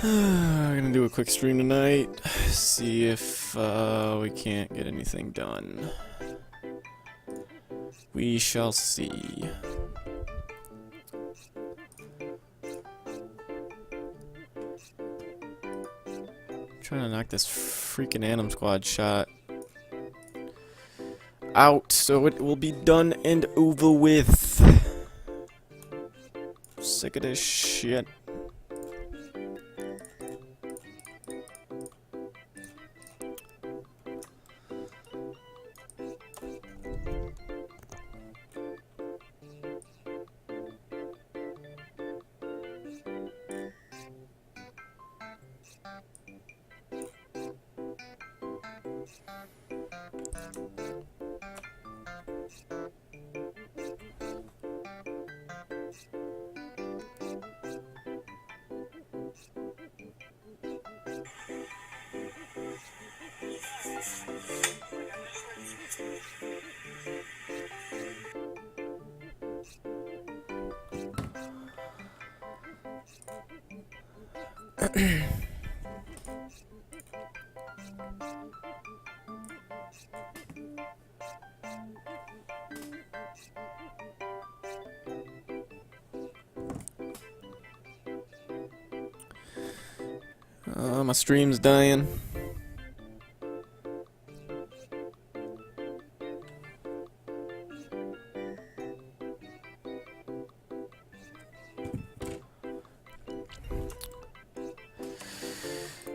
I'm gonna do a quick stream tonight, see if we can't get anything done. We shall see. Trying to knock this freaking Animsquad shot out so it will be done and over with. Sick of this shit. My stream's dying.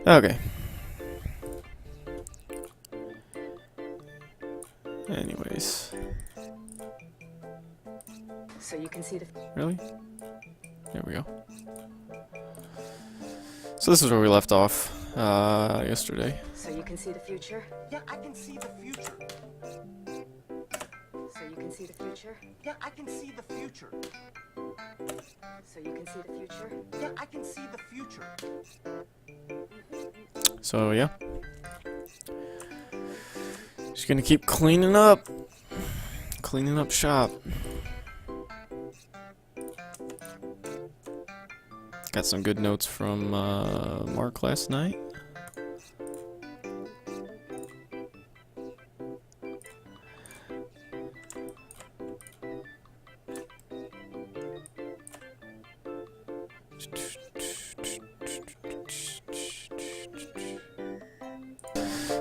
Okay. Anyways. So you can see the... Really? There we go. So this is where we left off yesterday. So you can see the future? Yeah, I can see the future. So you can see the future? Yeah, I can see the future. So you can see the future? Yeah, I can see the future. So yeah. Just gonna keep cleaning up. Cleaning up shop. Got some good notes from Mark last night.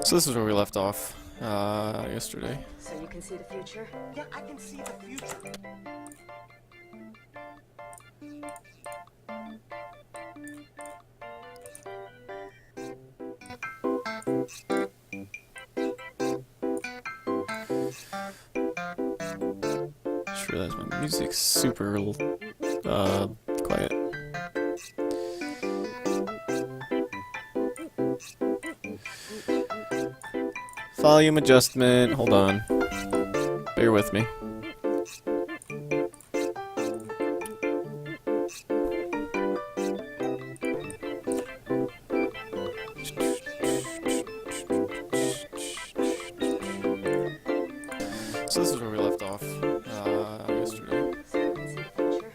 So this is where we left off yesterday. So you can see the future? Yeah, I can see the future. Just realized my music's super quiet. Volume adjustment. Hold on. Bear with me. So this is where we left off yesterday. So you can see the future?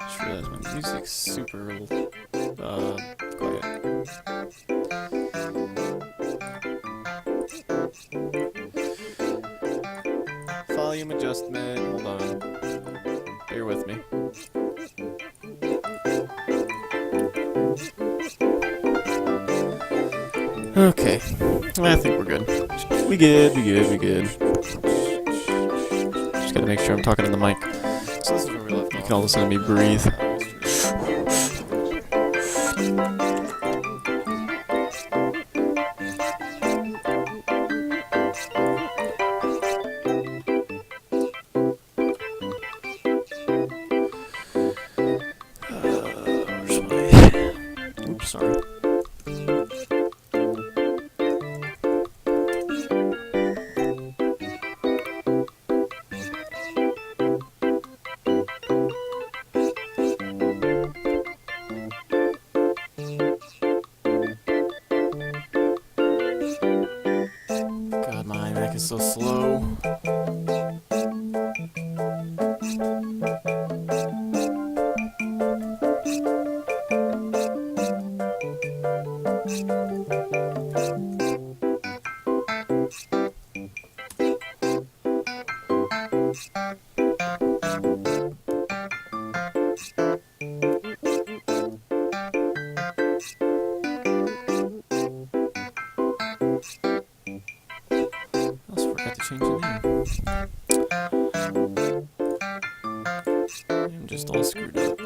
Just realized my music's super quiet. Volume adjustment. Hold on. Bear with me. Okay. I think we're good. We good. Just gotta make sure I'm talking in the mic. So this is where we left off. You can all listen to me breathe. Where's my... Oops, sorry. so slow. Also forgot to change the name. I'm just all screwed up.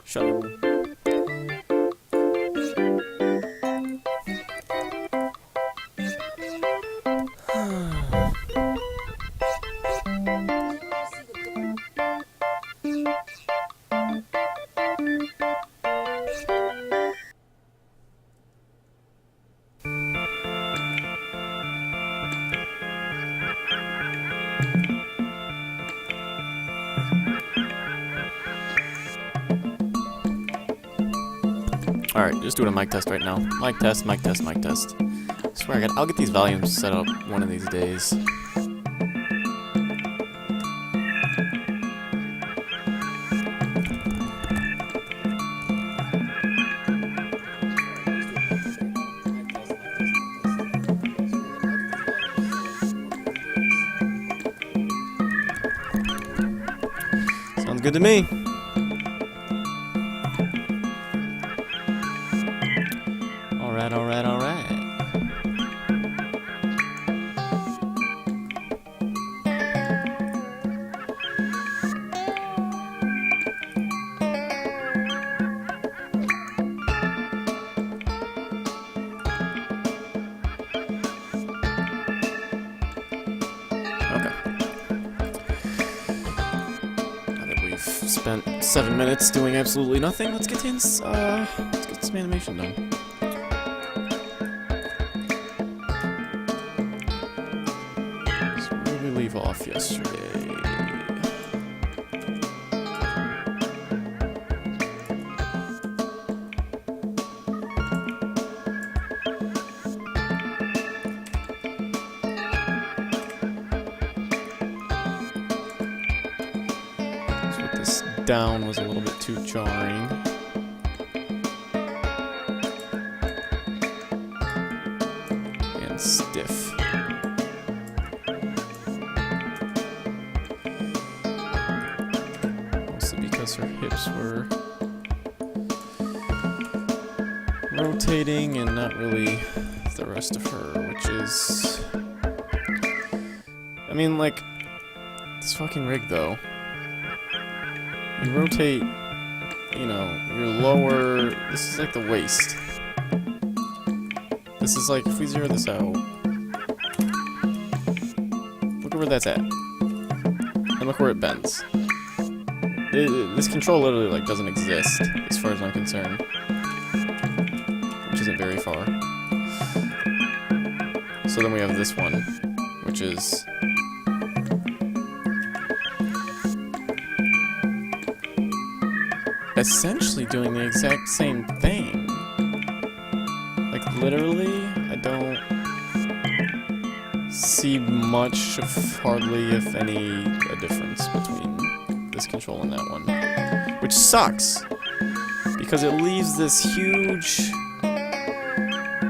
Shut up. Alright, just doing a mic test right now. Mic test, mic test, mic test. I swear I'll get these volumes set up one of these days. Sounds good to me. Alright, alright, alright. Okay. Now that we've spent 7 minutes doing absolutely nothing, let's get some animation done. So where did we leave off yesterday? This down was a little bit too jarring. And stiff. Also because her hips were rotating and not really the rest of her, which is... I mean, like, this fucking rig though. You rotate, you know, your lower, this is like the waist. This is like, if we zero this out, look at where that's at. And look where it bends. This control literally, like, doesn't exist, as far as I'm concerned. Which isn't very far. So then we have this one, which is... essentially doing the exact same thing. Like, literally, I don't see much of hardly, if any, a difference between this control and that one. Which sucks! Because it leaves this huge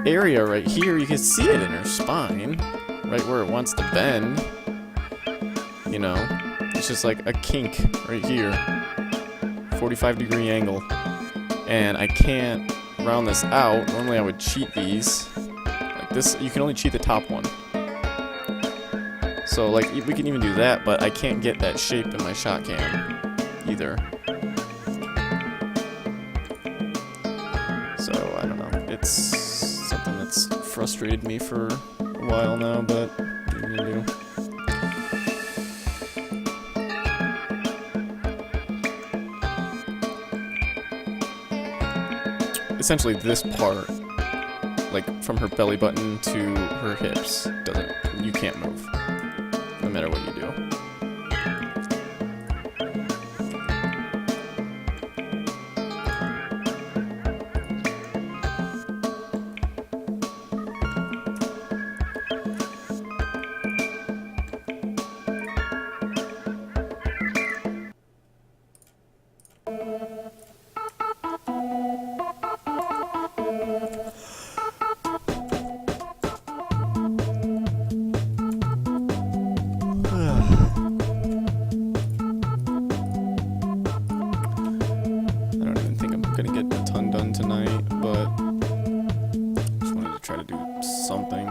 area right here. You can see it in her spine, right where it wants to bend. You know, it's just like a kink right here. 45-degree angle, and I can't round this out. Normally I would cheat these like this. You can only cheat the top one, so like we can even do that, but I can't get that shape in my shot cam either. So I don't know, it's something that's frustrated me for a while now, but what are you gonna do? Essentially this part, like from her belly button to her hips, you can't move, no matter what you do. gonna get a ton done tonight, but just wanted to try to do something.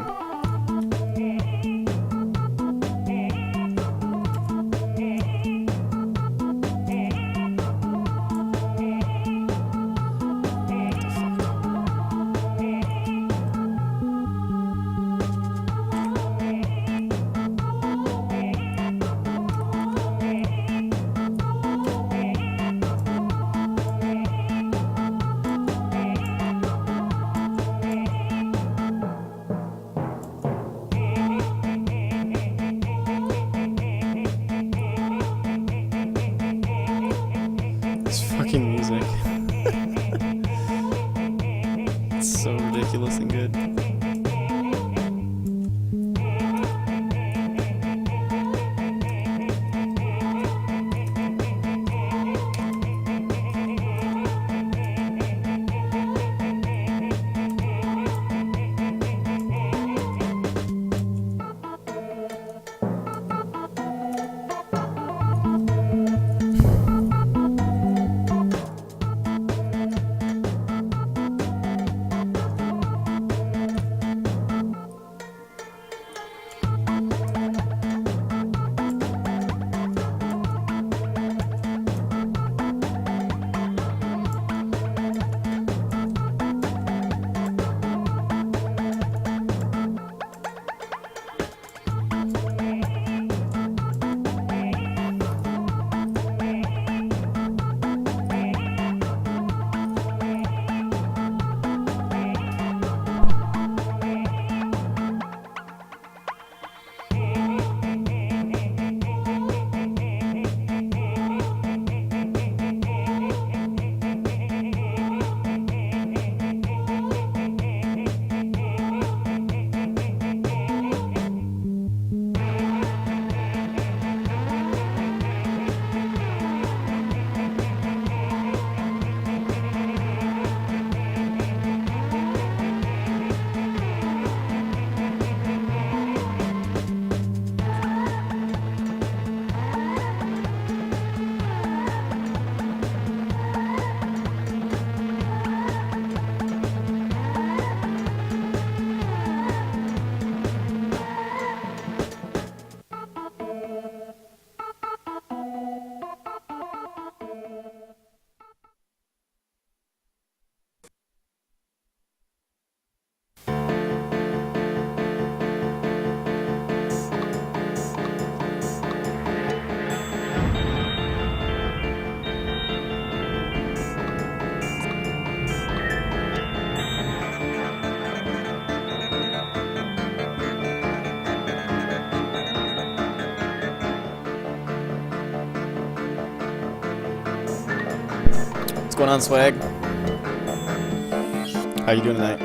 Fucking music. It's so ridiculous and good. What's going on, Swag? How you doing tonight?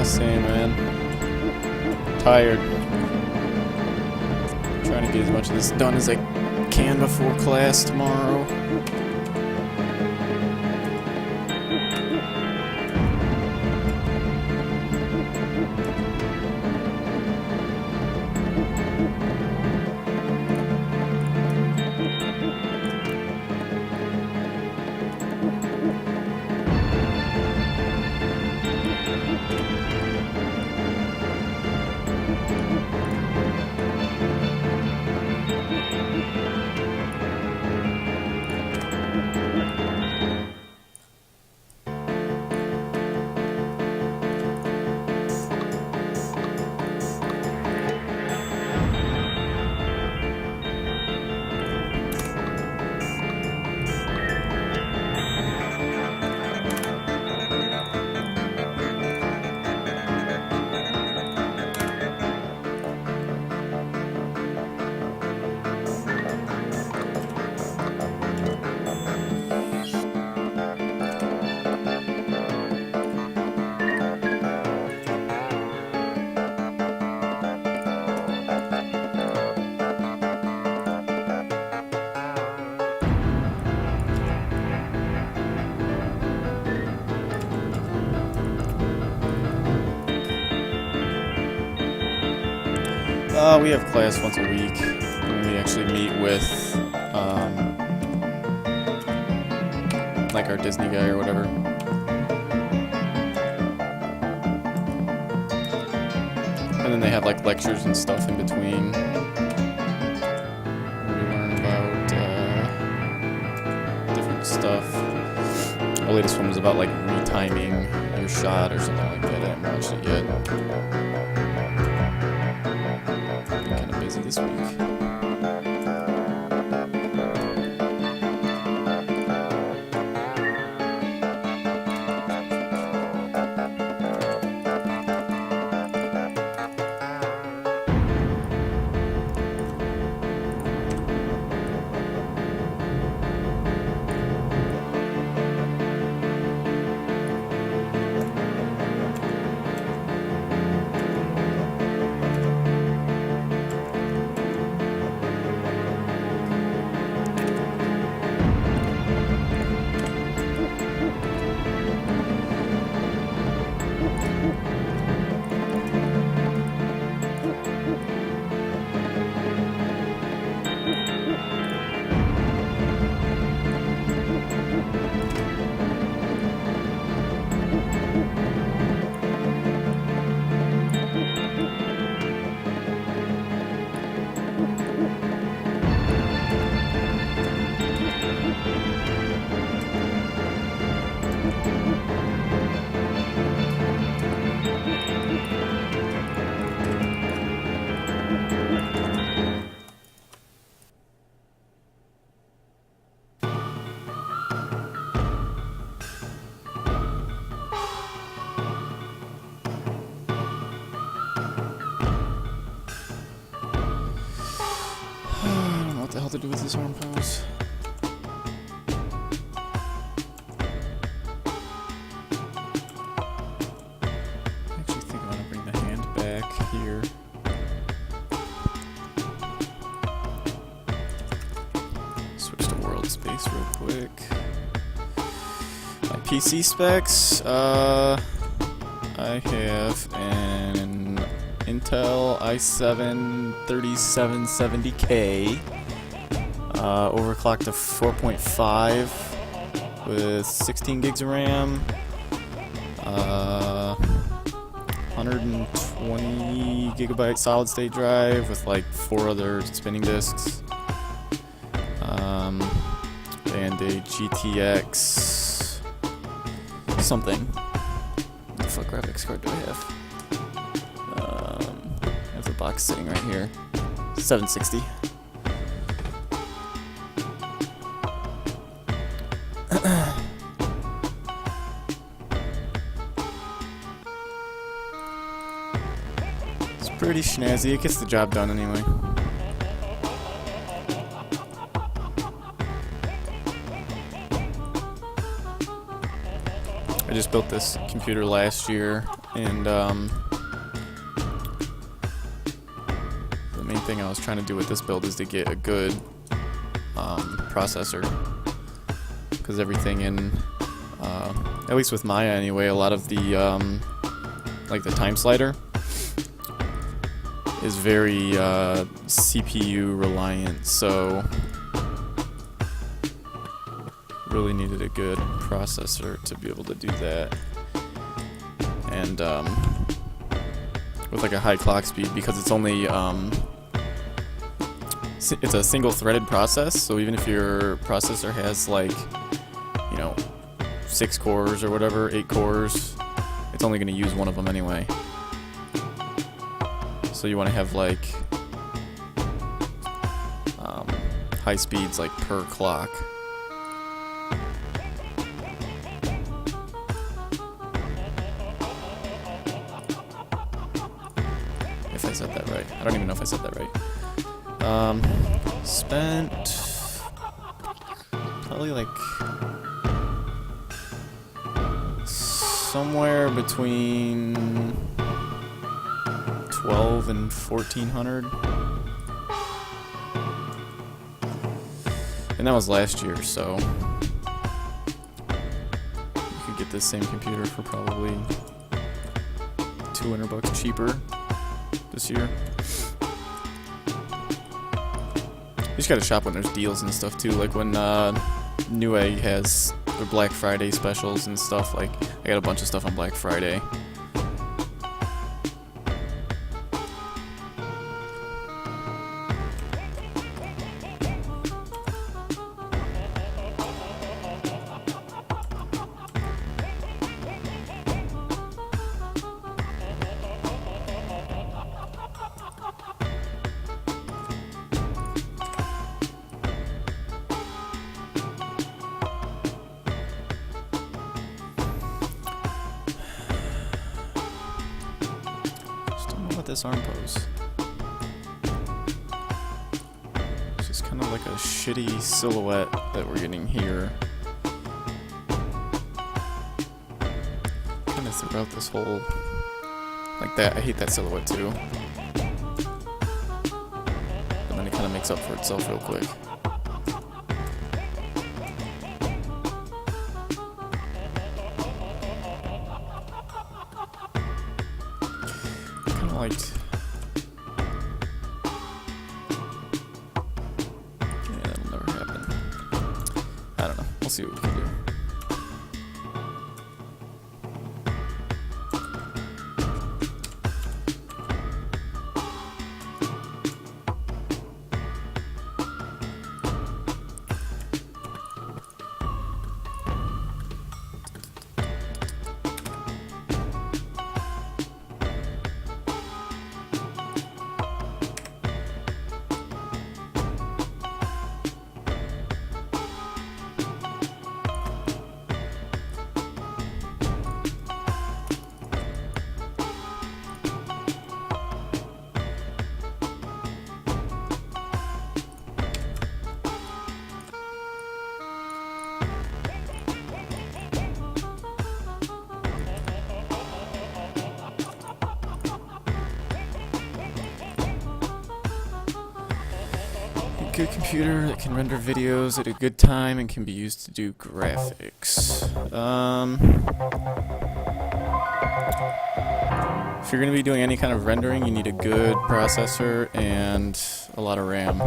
Same, man. Tired. Trying to get as much of this done as I can before class tomorrow. We have class once a week. And we actually meet with, like our Disney guy or whatever. And then they have like lectures and stuff in between. Where we learn about different stuff. The latest one was about like retiming your shot or something like that. I haven't watched it yet. Been kind of busy this week. What the hell to do with this arm pose? I actually think I want to bring the hand back here. Switch to world space real quick. My PC specs, I have an Intel i7 3770K, overclocked to 4.5 with 16 gigs of RAM, 120 gigabyte solid state drive with like 4 other spinning disks, and a GTX something. What the fuck graphics card do I have? I have the box sitting right here. 760. It's pretty snazzy. It gets the job done anyway. I just built this computer last year, and the main thing I was trying to do with this build is to get a good processor, because everything in, at least with Maya anyway, a lot of the like the time slider is very CPU reliant, so really needed a good processor to be able to do that, and with like a high clock speed, because it's only it's a single threaded process, so even if your processor has like, you know, 6 cores or whatever, 8 cores, it's only going to use one of them anyway. So you want to have like high speeds like per clock. If I said that right. I don't even know if I said that right. Spent probably like somewhere between 12 and 1400. And that was last year, so you could get this same computer for probably $200 cheaper this year. You just gotta shop when there's deals and stuff too, like when Newegg has their Black Friday specials and stuff. Like, I got a bunch of stuff on Black Friday. This arm pose. It's just kind of like a shitty silhouette that we're getting here. Kind of throughout this whole, like that. I hate that silhouette too. And then it kind of makes up for itself real quick. Liked. Yeah, that'll never happen. I don't know. We'll see what we can do. Good computer that can render videos at a good time and can be used to do graphics. If you're going to be doing any kind of rendering, you need a good processor and a lot of RAM.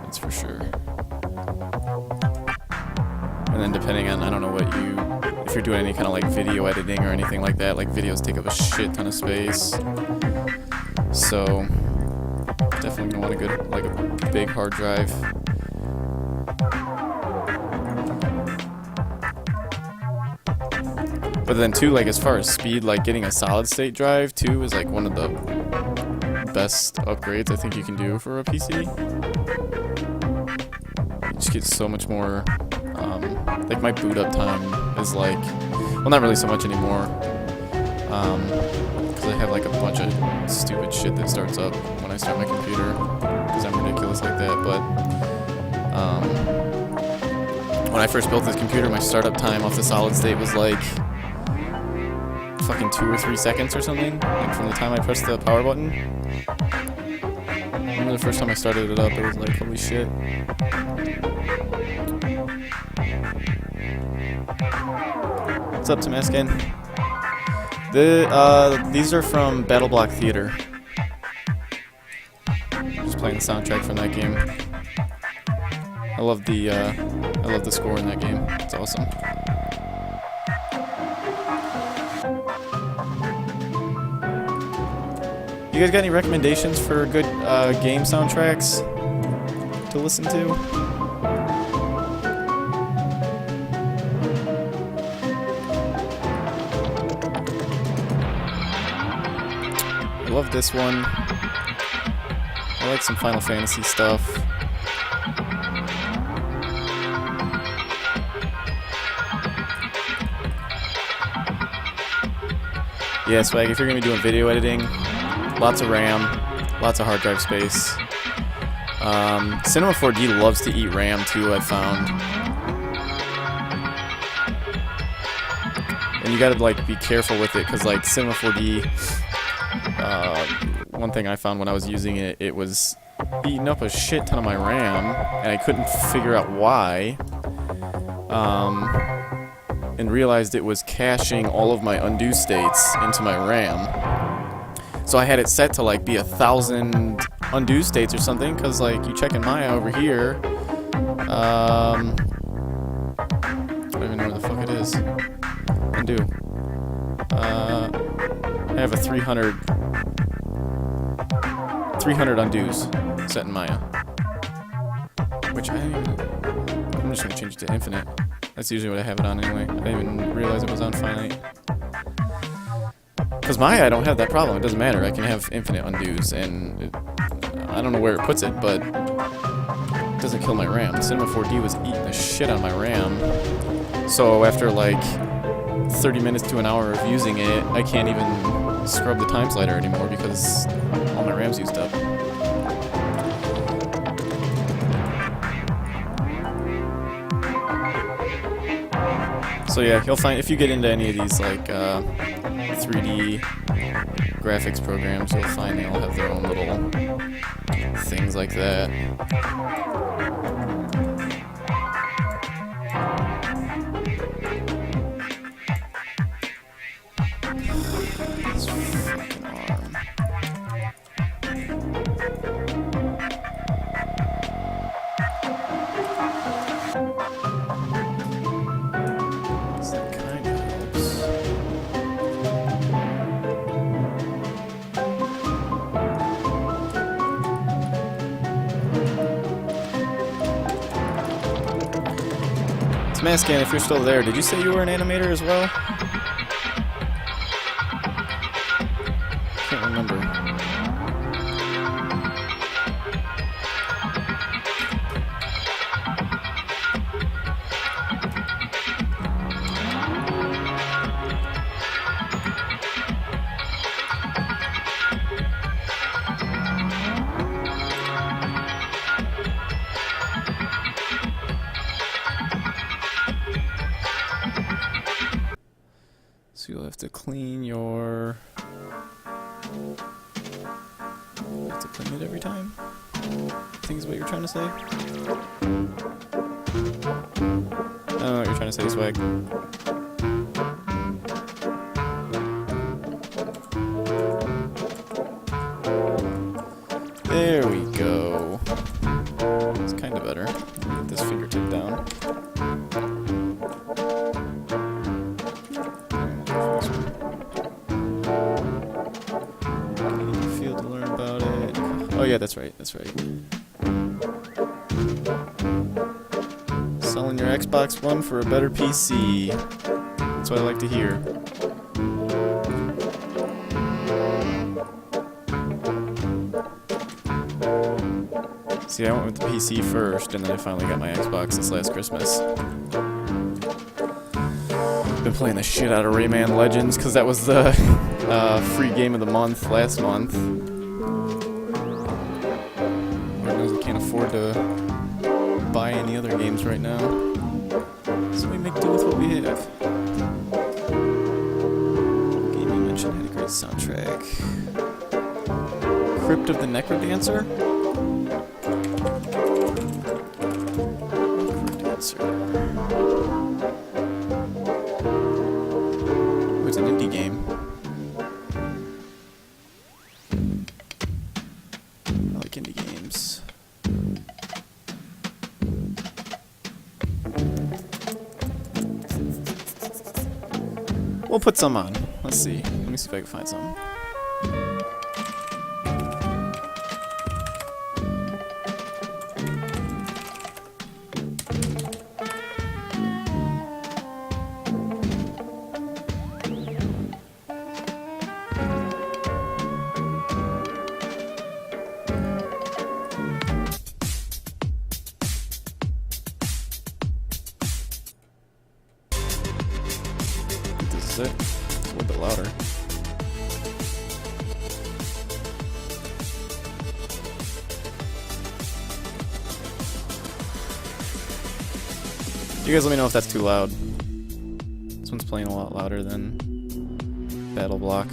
That's for sure. And then depending on, I don't know what if you're doing any kind of like video editing or anything like that, like videos take up a shit ton of space. So definitely gonna want a good, like a big hard drive. But then too, like as far as speed, like getting a solid state drive too is like one of the best upgrades I think you can do for a PC. You just get so much more, like my boot up time is like, well not really so much anymore. Because I have like a bunch of stupid shit that starts up when I start my computer, because I'm ridiculous like that, but when I first built this computer, my startup time off the solid state was like fucking 2 or 3 seconds or something, like from the time I pressed the power button. I remember the first time I started it up, it was like, holy shit. What's up, Temaskin? These are from Battle Block Theater. Just playing the soundtrack from that game. I love the score in that game. It's awesome. You guys got any recommendations for good game soundtracks to listen to? I love this one. I like some Final Fantasy stuff. Yeah, Swag, if you're going to be doing video editing, lots of RAM, lots of hard drive space. Cinema 4D loves to eat RAM too, I've found. And you gotta like be careful with it, because like Cinema 4D, one thing I found when I was using it, it was eating up a shit ton of my RAM, and I couldn't figure out why. And realized it was caching all of my undo states into my RAM. So I had it set to like be 1,000 undo states or something, because like you check in Maya over here. I don't even know where the fuck it is. Undo. I have a 300 undos set in Maya. Which I'm just gonna change it to infinite. That's usually what I have it on anyway. I didn't even realize it was on finite. Because Maya, I don't have that problem. It doesn't matter. I can have infinite undos, and I don't know where it puts it, but it doesn't kill my RAM. Cinema 4D was eating the shit out of my RAM. So after like 30 minutes to an hour of using it, I can't even scrub the time slider anymore because all my RAM's used up. So yeah, you'll find if you get into any of these like 3D graphics programs, you'll find they all have their own little things like that. This fucking arm. That kind of helps. Mascan, if you're still there, did you say you were an animator as well? Can't remember. So you'll have to clean your... You have to clean it every time? I think is what you're trying to say? I don't know what you're trying to say, Swag. There we go. It's kind of better. Get this fingertip down. Oh yeah, that's right, that's right. Selling your Xbox One for a better PC. That's what I like to hear. See, I went with the PC first, and then I finally got my Xbox this last Christmas. Been playing the shit out of Rayman Legends, because that was the free game of the month last month. Can't afford to buy any other games right now, so we make do with what we have. Game you mentioned had a great soundtrack. Crypt of the Necrodancer? Necrodancer. Oh, it's an indie game. I like indie games. We'll put some on. Let's see. Let me see if I can find some. This is it. It's a little bit louder. You guys let me know if that's too loud. This one's playing a lot louder than Battle Block.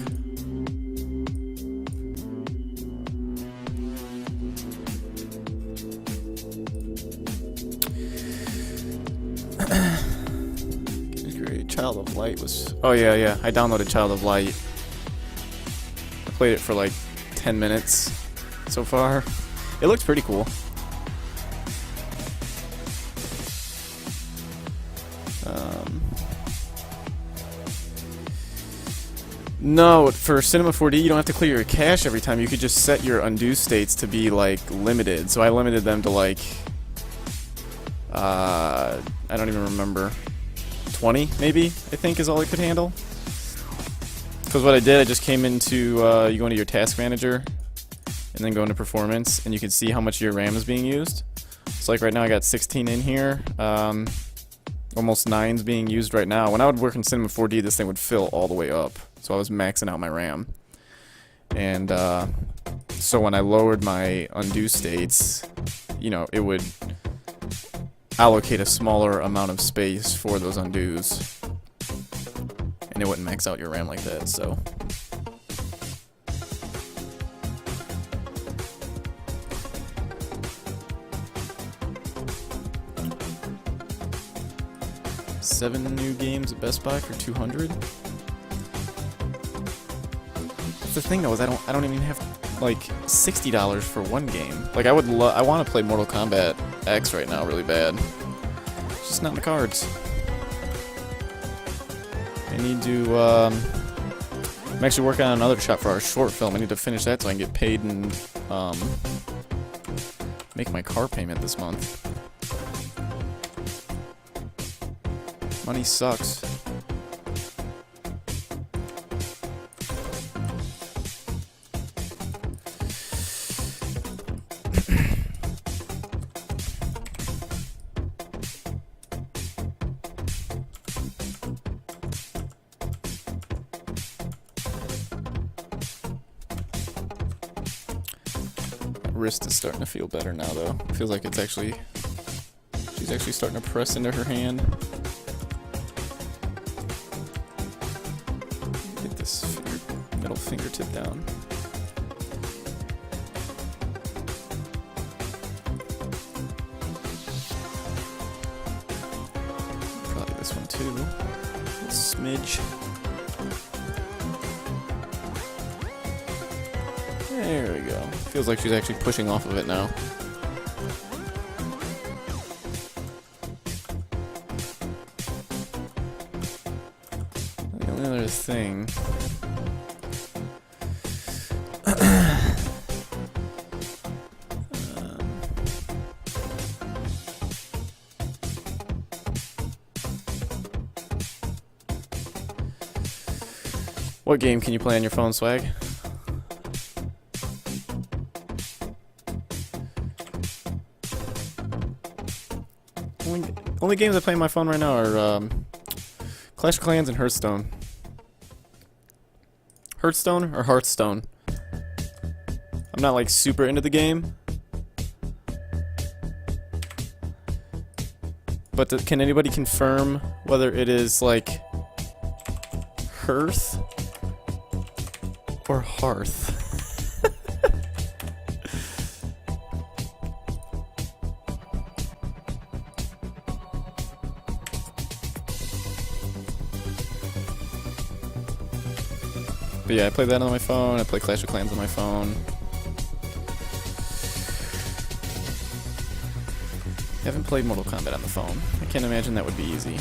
Child of Light was... Oh yeah, I downloaded Child of Light. I played it for like 10 minutes. so far. It looks pretty cool. No, for Cinema 4D, you don't have to clear your cache every time. You could just set your undo states to be, like, limited. So I limited them to, like, I don't even remember. 20, maybe, I think is all it could handle. Because what I did, I just came into, you go into your task manager, and then go into performance, and you can see how much of your RAM is being used. So, like, right now I got 16 in here. Almost 9's being used right now. When I would work in Cinema 4D, this thing would fill all the way up. So I was maxing out my RAM. And so when I lowered my undo states, you know, it would allocate a smaller amount of space for those undos. And it wouldn't max out your RAM like that, so. Seven new games at Best Buy for $200. The thing though is I don't even have like $60 for one game. Like I want to play Mortal Kombat X right now really bad. It's just not in the cards. I need to I'm actually working on another shot for our short film. I need to finish that so I can get paid and make my car payment this month. Money sucks. Wrist is starting to feel better now, though. It feels like it's actually... she's actually starting to press into her hand. Get this middle fingertip down. Probably this one, too. A smidge. There we go. Feels like she's actually pushing off of it now. The only other thing... what game can you play on your phone, Swag? Only games I play on my phone right now are Clash of Clans and Hearthstone. Hearthstone or Hearthstone? I'm not like super into the game. But can anybody confirm whether it is like Hearth or Hearth? But yeah, I play that on my phone, I play Clash of Clans on my phone. I haven't played Mortal Kombat on the phone. I can't imagine that would be easy.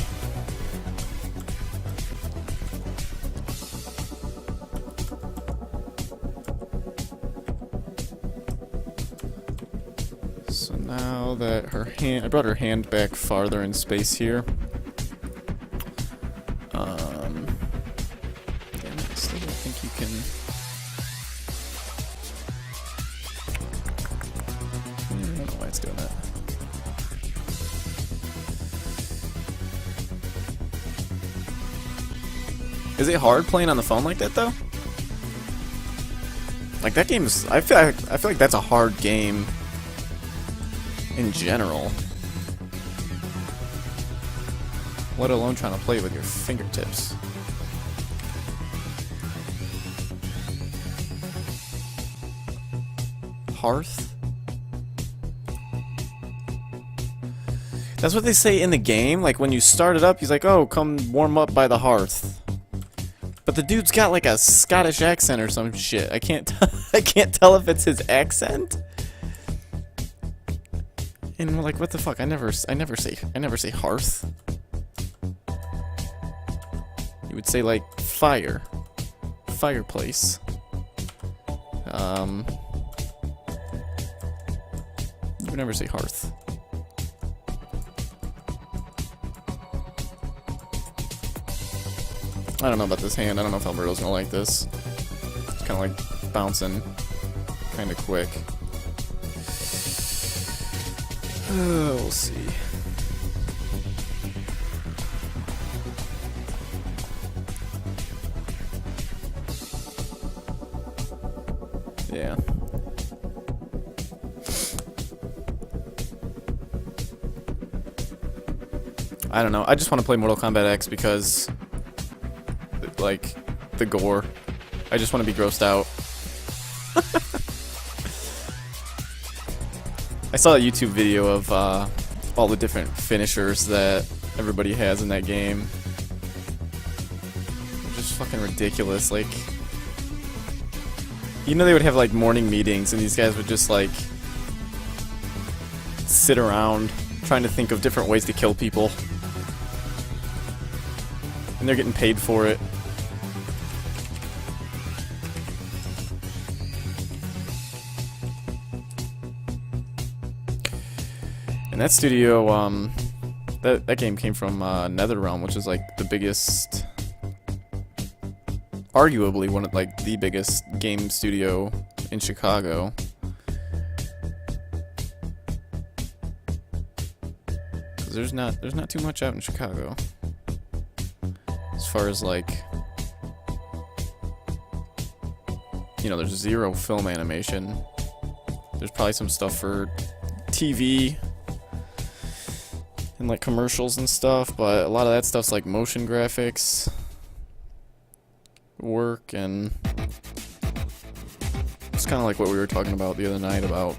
So now that her hand... I brought her hand back farther in space here. I still don't think you can... I don't know why it's doing that. Is it hard playing on the phone like that, though? Like, that game's... I feel like that's a hard game in general. Let alone trying to play it with your fingertips. Hearth? That's what they say in the game. Like, when you start it up, he's like, oh, come warm up by the hearth. But the dude's got like a Scottish accent or some shit. I can't I can't tell if it's his accent. And we're like, what the fuck? I never say hearth. You would say like fire. Fireplace. You would never say hearth. I don't know about this hand. I don't know if Alberto's gonna like this. It's kind of like bouncing kind of quick. We'll see. Yeah. I don't know. I just want to play Mortal Kombat X because, like, the gore. I just want to be grossed out. I saw a YouTube video of all the different finishers that everybody has in that game. They're just fucking ridiculous. Like, you know, they would have like morning meetings and these guys would just like sit around trying to think of different ways to kill people. And they're getting paid for it. And that studio, that game came from NetherRealm, which is like the biggest, arguably one of like the biggest game studio in Chicago. Cause there's not too much out in Chicago. As far as like, you know, there's zero film animation. There's probably some stuff for TV and like commercials and stuff, but a lot of that stuff's like motion graphics work, and it's kind of like what we were talking about the other night about,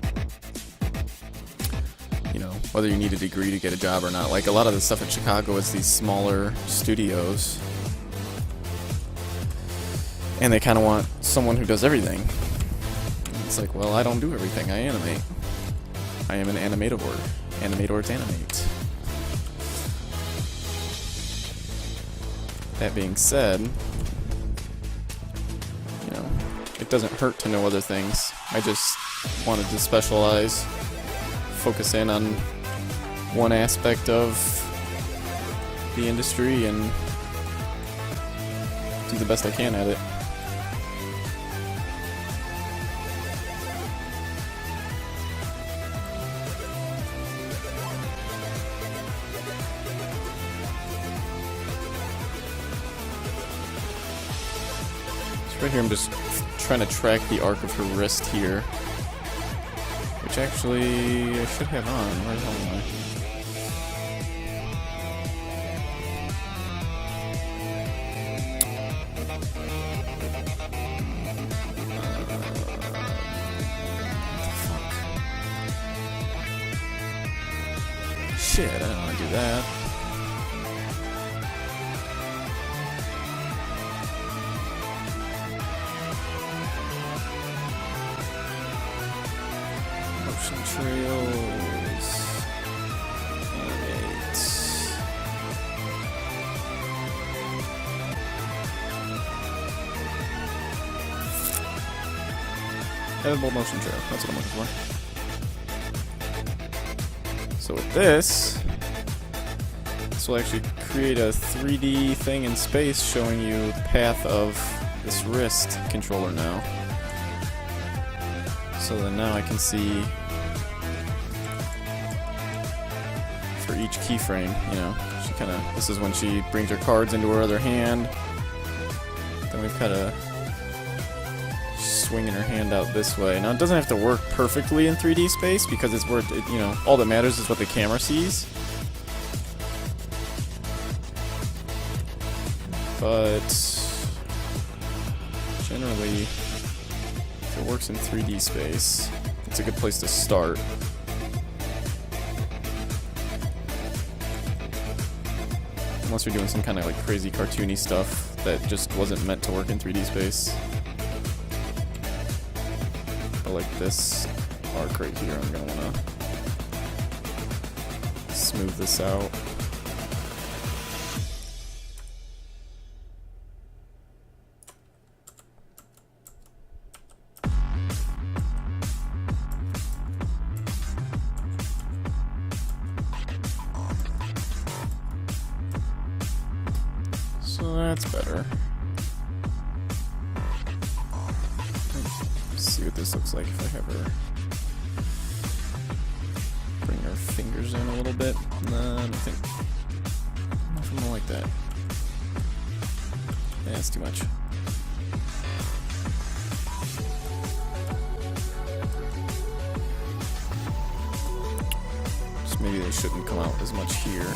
you know, whether you need a degree to get a job or not. Like a lot of the stuff in Chicago is these smaller studios, and they kind of want someone who does everything. And it's like, well, I don't do everything. I animate. I am an animator. Animators animate. That being said, you know, it doesn't hurt to know other things. I just wanted to specialize, focus in on one aspect of the industry, and do the best I can at it. Right here I'm just trying to track the arc of her wrist here, which actually I should have on. Where the hell am I? Shit, I don't want to do that. Motion trails. Animate. Editable motion trail. That's what I'm looking for. So with this will actually create a 3D thing in space showing you the path of this wrist controller now. So then now I can see for each keyframe, you know, she kind of, this is when she brings her cards into her other hand. Then we've kind of swinging her hand out this way. Now it doesn't have to work perfectly in 3D space because it's where, you know, all that matters is what the camera sees. But generally, if it works in 3D space, it's a good place to start. Unless you're doing some kind of like crazy cartoony stuff that just wasn't meant to work in 3D space. But like this arc right here, I'm gonna wanna smooth this out. So that's better. Let's see what this looks like if I have her bring her fingers in a little bit. Nah, I don't think. Nothing more like that. Yeah, it's too much. Just maybe they shouldn't come out as much here.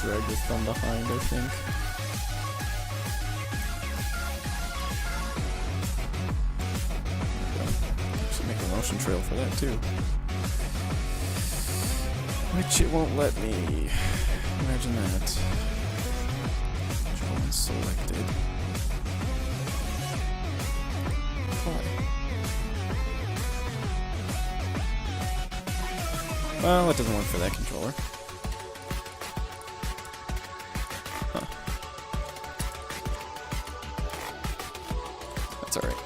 Drag the thumb behind, I think. Should make a motion trail for that too. Which it won't let me. Imagine that. Control selected. Why? Well, it doesn't work for that controller. That's alright.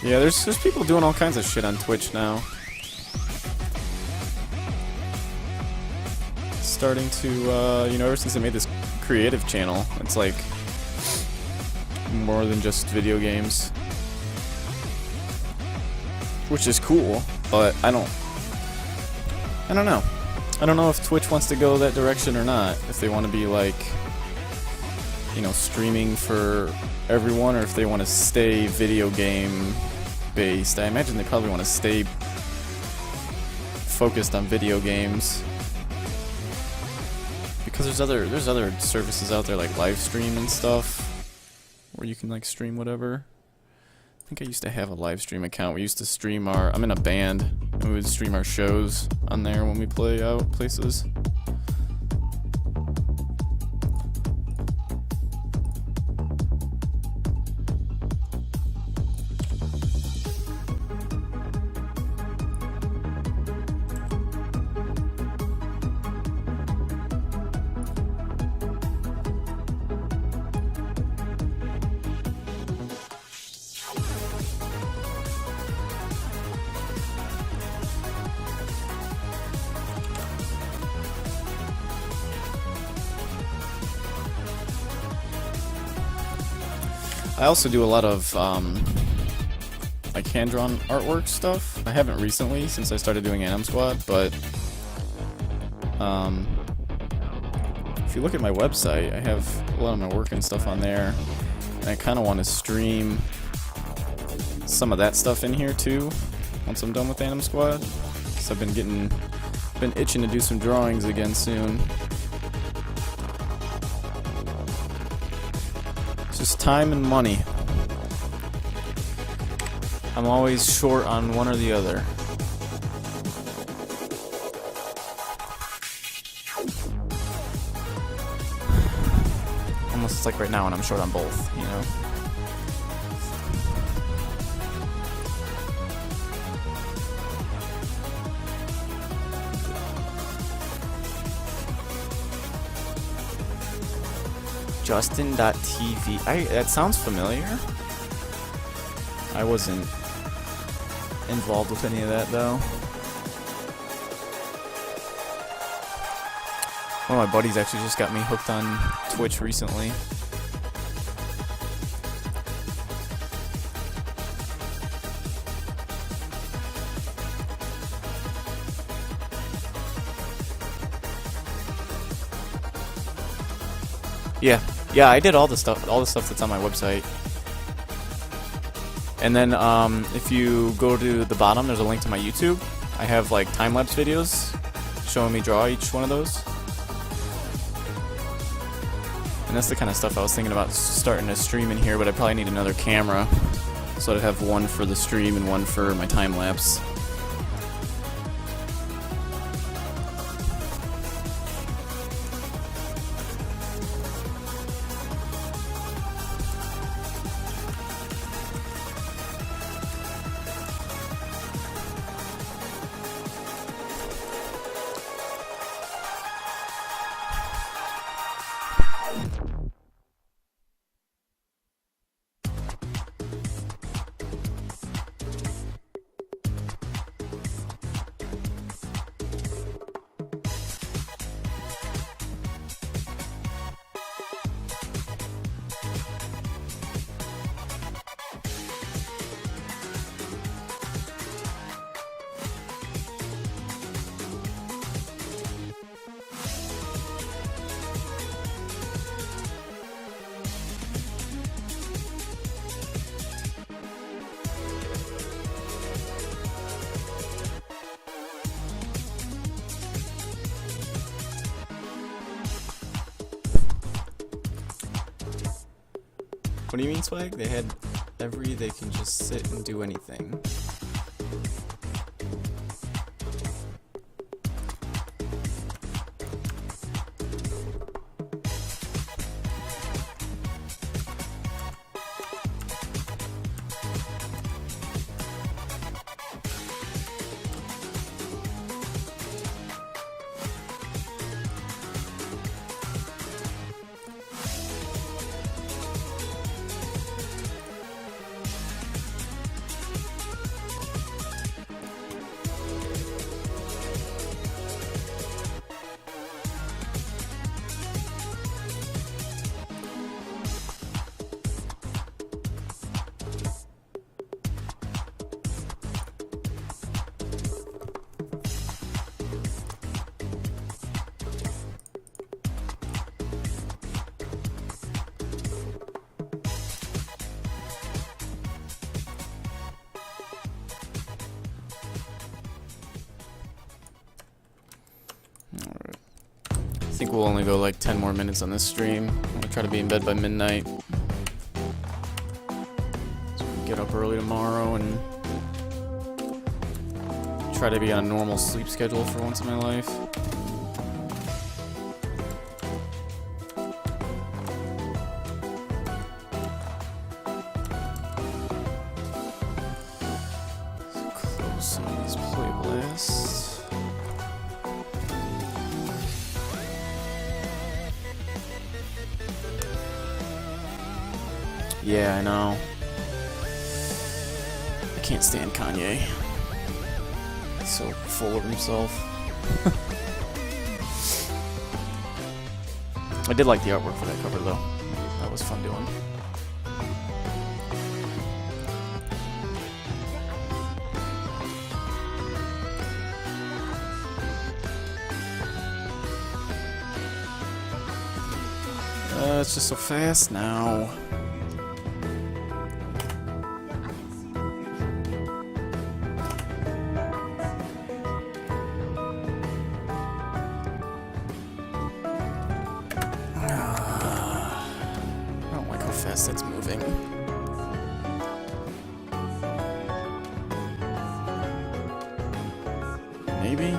Yeah, there's people doing all kinds of shit on Twitch now. Starting to, you know, ever since I made this creative channel, it's like more than just video games. Which is cool, but I don't know. I don't know if Twitch wants to go that direction or not. If they want to be like, you know, streaming for everyone, or if they want to stay video game based. I imagine they probably want to stay focused on video games. Because there's other services out there like Livestream and stuff where you can like stream whatever. I think I used to have a Livestream account. We used to stream I'm in a band, and we would stream our shows on there when we play out places. I also do a lot of like hand-drawn artwork stuff. I haven't recently since I started doing Animsquad, but if you look at my website, I have a lot of my work and stuff on there. And I kind of want to stream some of that stuff in here too once I'm done with Animsquad. So I've been itching to do some drawings again soon. Just time and money. I'm always short on one or the other. Almost like right now when I'm short on both, you know? Justin.tv. That sounds familiar. I wasn't involved with any of that though. One of my buddies actually just got me hooked on Twitch recently. Yeah, I did all the stuff that's on my website. And then if you go to the bottom, there's a link to my YouTube. I have like time-lapse videos showing me draw each one of those. And that's the kind of stuff I was thinking about starting to stream in here, but I probably need another camera. So I'd have one for the stream and one for my time-lapse. What do you mean, Swag? They had they can just sit and do anything. I think we'll only go like 10 more minutes on this stream. I'm gonna try to be in bed by midnight. So we can get up early tomorrow and try to be on a normal sleep schedule for once in my life. Close some of these playlists. Yeah, I know. I can't stand Kanye. He's so full of himself. I did like the artwork for that cover, though. That was fun doing. It's just so fast now. That's moving. Maybe?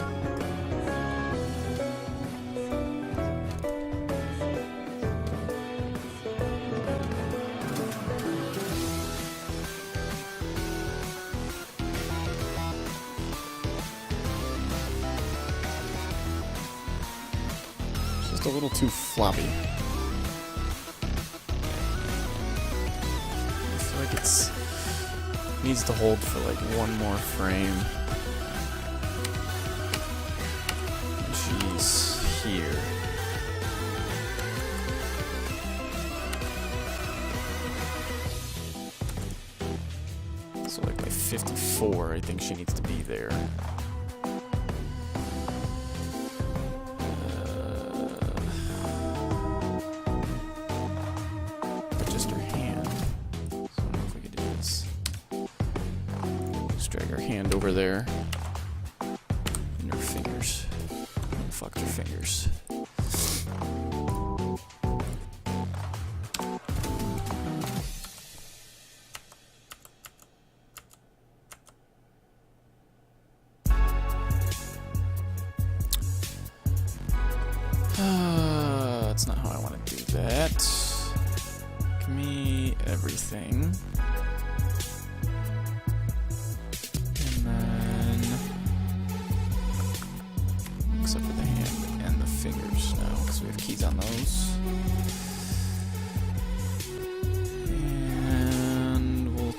It's just a little too floppy. It needs to hold for like one more frame. Jeez, here. So like by 54, I think she needs to be there. But just her hand. So I don't know if we could do this. Just drag her hand over there. And her fingers. Fuck her fingers. That's not how I want to do that. Give me everything. And then... except for the hand and the fingers now, because we have keys on those. And we'll...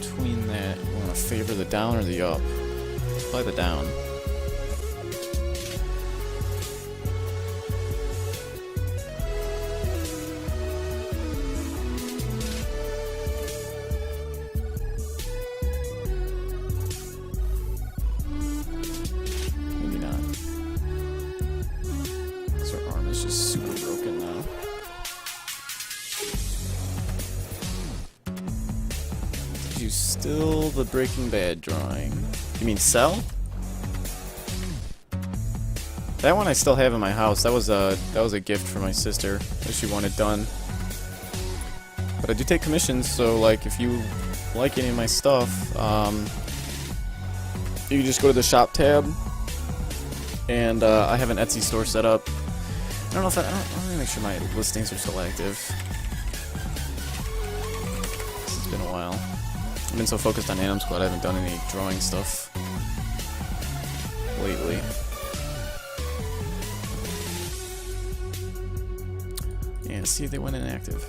between that, we want to favor the down or the up? Probably the down. Still the Breaking Bad drawing. You mean Cell? That one I still have in my house. That was a gift for my sister that she wanted done. But I do take commissions, so like if you like any of my stuff, you can just go to the shop tab, and I have an Etsy store set up. I don't know if let me make sure my listings are still active. It's been a while. I've been so focused on Animsquad, I haven't done any drawing stuff lately. Yeah, see if they went inactive.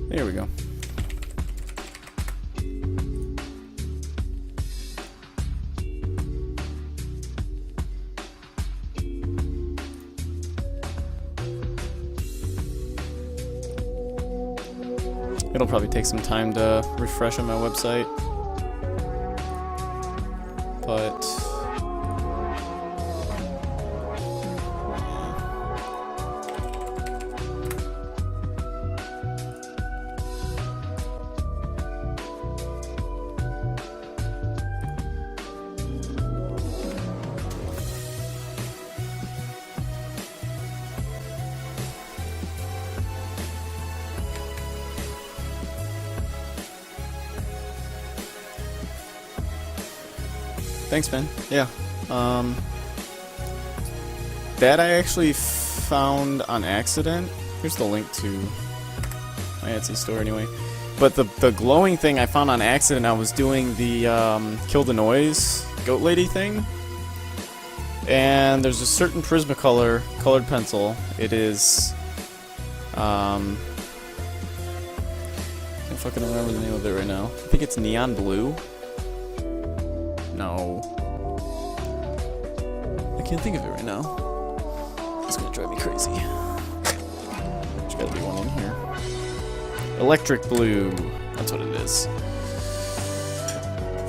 There we go. It'll probably take some time to refresh on my website, but thanks, Ben. Yeah. That I actually found on accident. Here's the link to my Etsy store anyway. But the glowing thing I found on accident. I was doing the Kill the Noise Goat Lady thing. And there's a certain Prismacolor colored pencil. It is... I can't fucking remember the name of it right now. I think it's Neon Blue. No. I can't think of it right now. It's gonna drive me crazy. There's gotta be one in here. Electric Blue. That's what it is.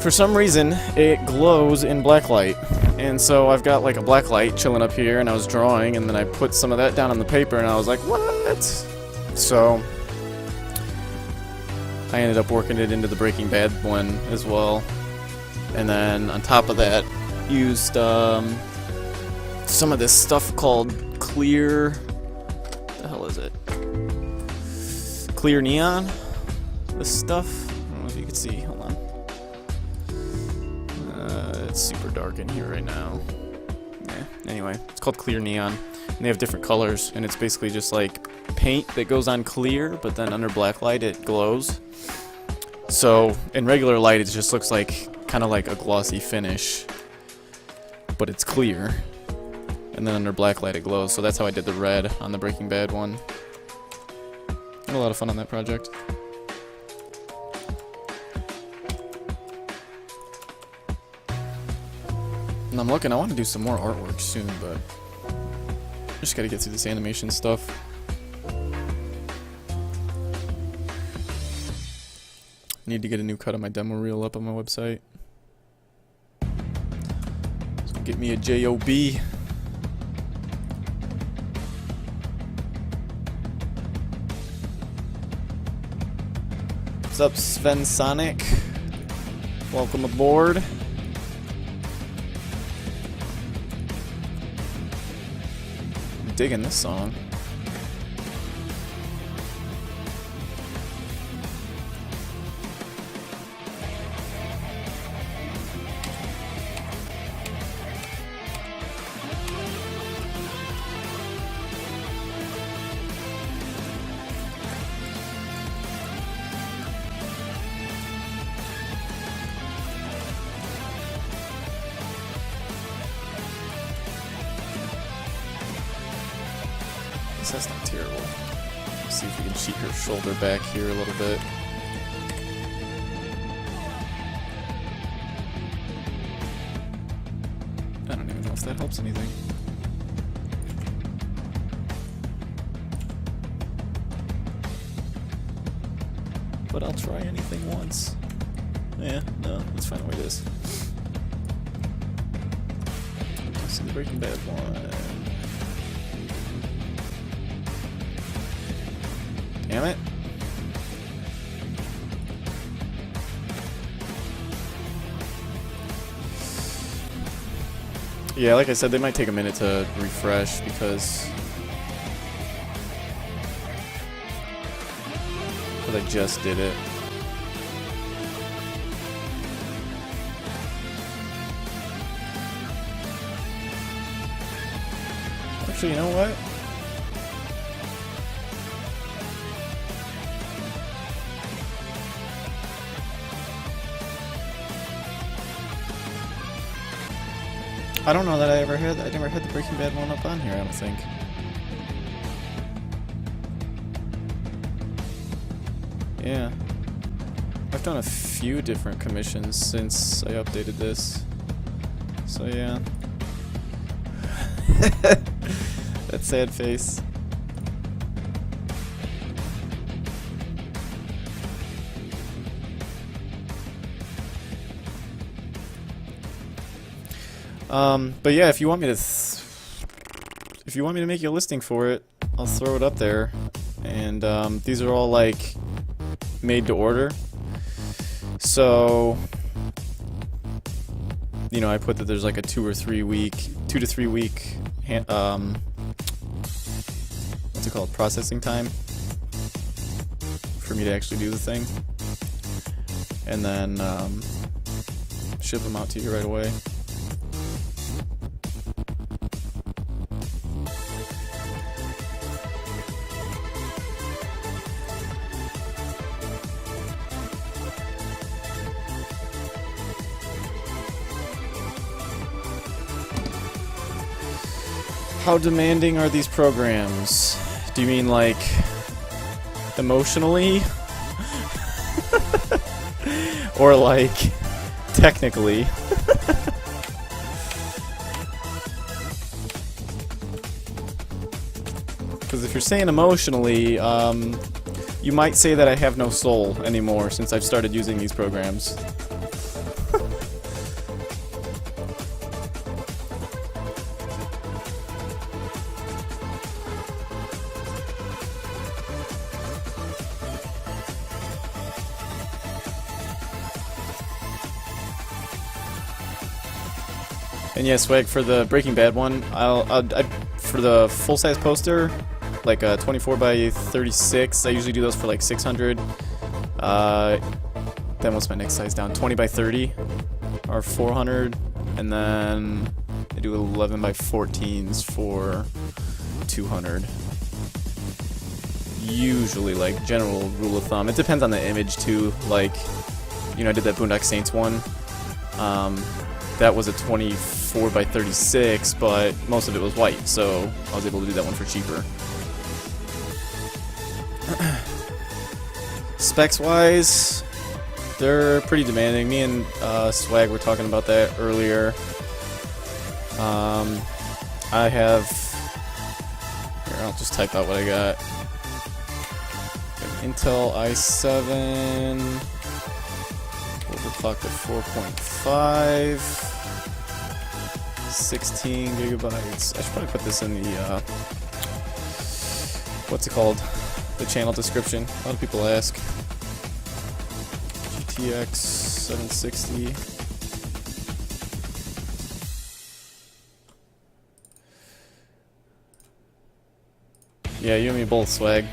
for some reason, it glows in black light. And so I've got like a black light chilling up here, and I was drawing, and then I put some of that down on the paper, and I was like, what? So I ended up working it into the Breaking Bad one as well. And then on top of that, used some of this stuff called clear... What the hell is it? Clear neon? This stuff? I don't know if you can see. Hold on. It's super dark in here right now. Yeah. Anyway, it's called clear neon. And they have different colors, and it's basically just like paint that goes on clear, but then under black light it glows. So in regular light it just looks like kind of like a glossy finish, but it's clear. And then under black light it glows. So that's how I did the red on the Breaking Bad one. Had a lot of fun on that project. And I'm looking, I want to do some more artwork soon, but just gotta get through this animation stuff. Need to get a new cut of my demo reel up on my website. So get me a JOB. What's up, Sven Sonic? Welcome aboard. I'm digging this song. That's not terrible. Let's see if we can cheat her shoulder back here a little bit. I don't even know if that helps anything. But I'll try anything once. Yeah, no, let's find out what it is. Let's see the Breaking Bad one. Damn it. Yeah, like I said, they might take a minute to refresh because I just did it. Actually, you know what? I don't know that I never had the Breaking Bad one up on here, I don't think. Yeah. I've done a few different commissions since I updated this. So yeah. That sad face. But yeah, if you want me to make you a listing for it, I'll throw it up there. And these are all like made to order. So, you know, I put that there's like a 2 to 3 week what's it called, processing time for me to actually do the thing, and then ship them out to you right away. How demanding are these programs? Do you mean like emotionally? Or like technically? Because if you're saying emotionally, you might say that I have no soul anymore since I've started using these programs. And yeah, swag for the Breaking Bad one. For the full size poster, like 24 by 36. I usually do those for like 600. Then what's my next size down? 20 by 30 or 400, and then I do 11 by 14s for 200. Usually, like general rule of thumb. It depends on the image too. Like, you know, I did that Boondock Saints one. That was a 24 by 36, but most of it was white, so I was able to do that one for cheaper. Specs wise, they're pretty demanding. Me and Swag were talking about that earlier. I have... Here, I'll just type out what I got. Intel i7, overclocked at 4.5, 16 gigabytes. I should probably put this in the, what's it called? The channel description. A lot of people ask. GTX 760. Yeah, you and me both, Swag.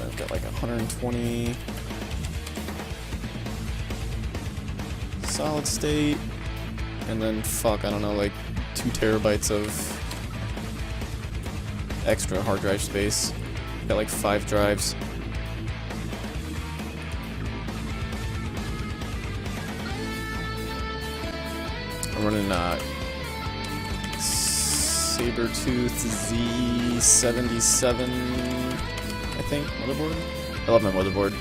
I've got like 120 solid state, and then fuck, I don't know, like 2 terabytes of extra hard drive space. Got like 5 drives. I'm running Sabertooth Z77, I think, motherboard. I love my motherboard.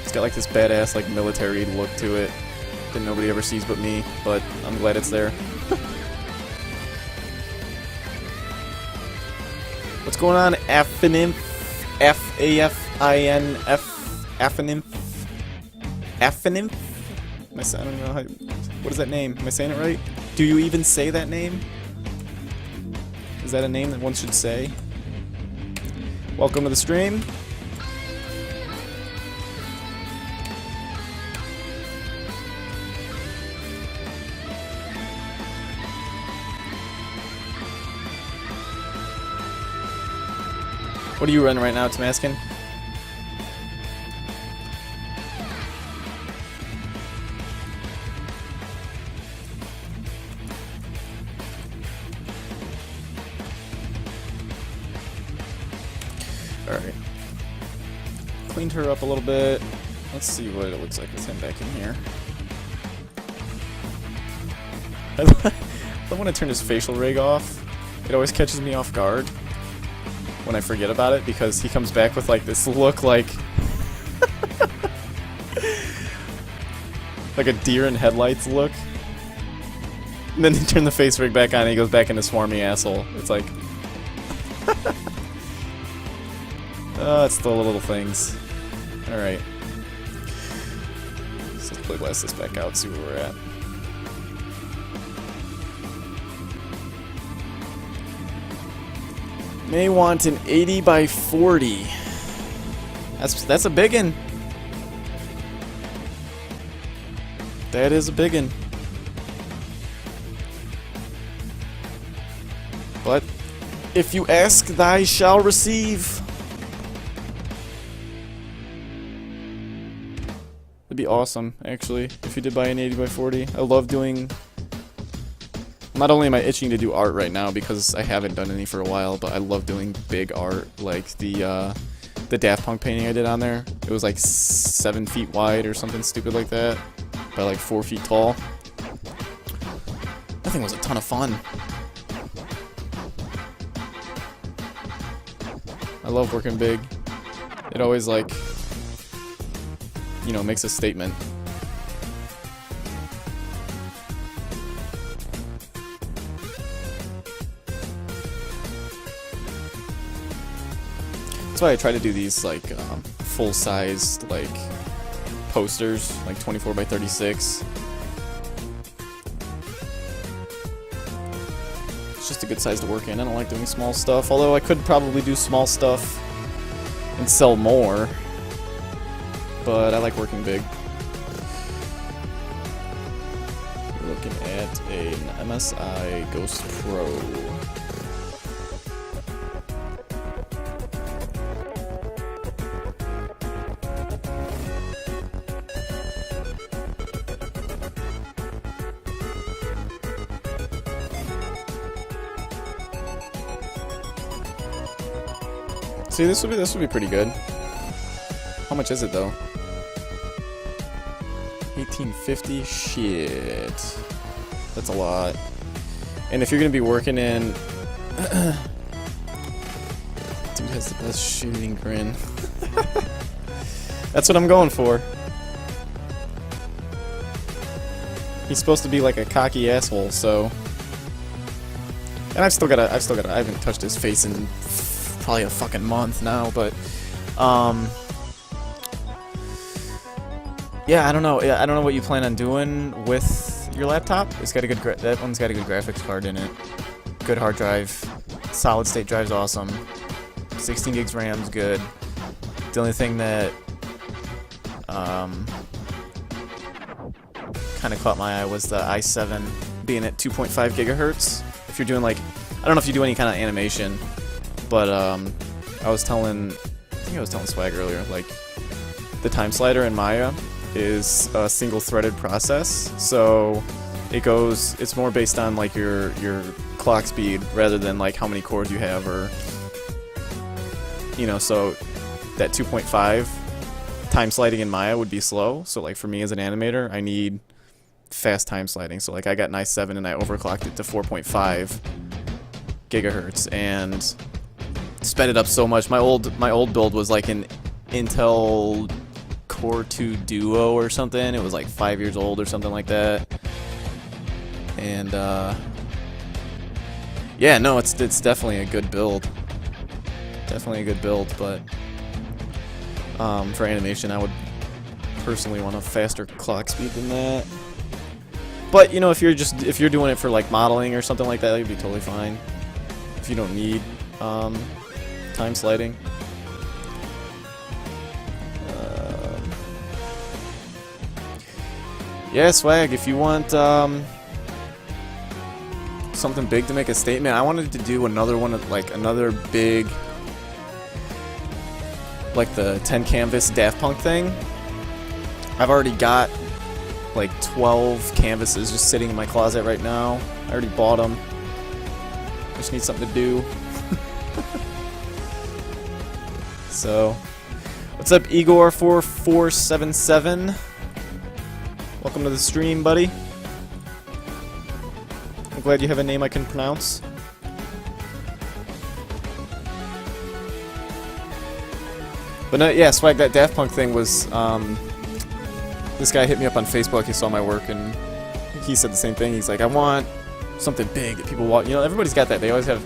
It's got like this badass like military look to it that nobody ever sees but me, but I'm glad it's there. What's going on, Afinimf? F-A-F-I-N-F? Afinimf? Afinimf? I don't know how... What is that name? Am I saying it right? Do you even say that name? Is that a name that one should say? Welcome to the stream. What are you running right now, Tamaskin? Alright. Cleaned her up a little bit. Let's see what it looks like with him back in here. I love when I turn his facial rig off. It always catches me off guard when I forget about it, because he comes back with like this look like like a deer in headlights look. And then you turn the face rig back on and he goes back into swarmy asshole. It's like oh, it's the little things. Alright. So let's play blast this back out, see where we're at. May want an 80 by 40. That's a biggin. That is a biggin. But if you ask, thy shall receive. That'd be awesome, actually, if you did buy an 80 by 40. I love doing... Not only am I itching to do art right now because I haven't done any for a while, but I love doing big art, like the Daft Punk painting I did on there. It was like 7 feet wide or something stupid like that, by like 4 feet tall. That thing was a ton of fun. I love working big. It always, like, you know, makes a statement. That's why I try to do these, like, full-sized, like, posters, like 24 by 36. It's just a good size to work in. I don't like doing small stuff, although I could probably do small stuff and sell more. But I like working big. We're looking at an MSI Ghost Pro. See, this would be pretty good. How much is it though? 1850? Shit. That's a lot. And if you're gonna be working in dude has the best shooting grin. That's what I'm going for. He's supposed to be like a cocky asshole, so. And I haven't touched his face in probably a fucking month now, but yeah, I don't know. Yeah, I don't know what you plan on doing with your laptop. It's got a good that one's got a good graphics card in it. Good hard drive. Solid state drive's awesome. 16 gigs RAM's good. The only thing that kind of caught my eye was the i7 being at 2.5 gigahertz. If you're doing like, I don't know if you do any kind of animation, but I think I was telling Swag earlier, like the time slider in Maya is a single threaded process, so it's more based on like your clock speed rather than like how many cores you have, or you know, so that 2.5 time sliding in Maya would be slow. So like for me as an animator, I need fast time sliding. So like I got an i7 and I overclocked it to 4.5 gigahertz and sped it up so much. My old build was like an Intel Core 2 Duo or something. It was like 5 years old or something like that. And yeah, no, it's definitely a good build. Definitely a good build, but for animation, I would personally want a faster clock speed than that. But you know, if you're doing it for like modeling or something like that, it'd be totally fine. If you don't need time sliding. Yeah, Swag, if you want something big to make a statement, I wanted to do another one, like another big, like the 10 canvas Daft Punk thing. I've already got like 12 canvases just sitting in my closet right now. I already bought them. Just need something to do. So, what's up, Igor4477? Welcome to the stream, buddy. I'm glad you have a name I can pronounce. But no, yeah, Swag, that Daft Punk thing was, this guy hit me up on Facebook, he saw my work, and he said the same thing. He's like, I want something big that people want. You know, everybody's got that. They always have